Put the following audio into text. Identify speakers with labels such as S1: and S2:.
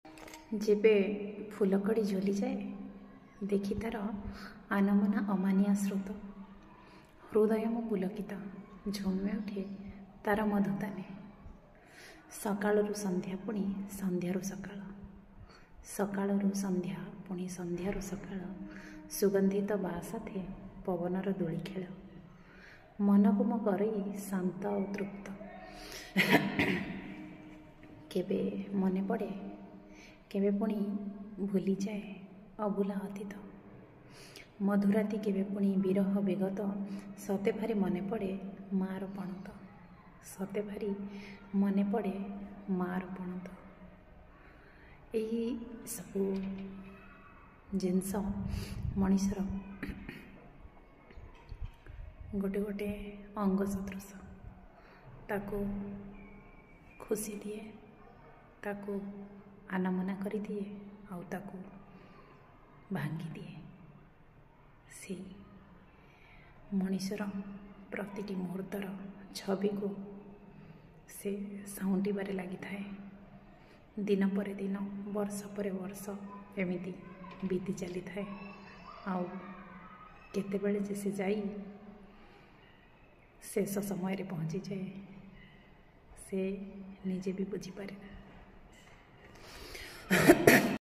S1: जेबे फुलकड़ी झुली जाए देखी तार आनमना अमानिया स्रोत हृदय मो पुलकित झुमे उठे तार मधुताने सकाळरू संध्या पुणी संध्यारू सकाळ सकाळरू संध्या पुणी संध्यारू सकाळ सुगंधित बासाथे पवनर दोली खेळ मनकु मो करई शांत और तृप्त केबे मने पड़े केबे पुणी भूली जाए अभूला अतीत मधुराती केबे पुणी विरह विगत सते भारी मने पड़े मार पणत सते भारी मने पड़े मार पणत यही सबू जिनस मनीषर गोटे गोटे अंग सदृश ताको खुशी दिए ताको आनमना करी दिए आउ ताको भांगी दिए से मनीषर प्रतिटी मुहूर्तर छवि को से साउंडिबारे लगी थाए दिन पर दिन वर्ष पर वर्ष एमिति बीती चली थाए आउ केतेबेले जे से जाई शेष समय रे पहुँची जाए से निजे भी बुझी पारे।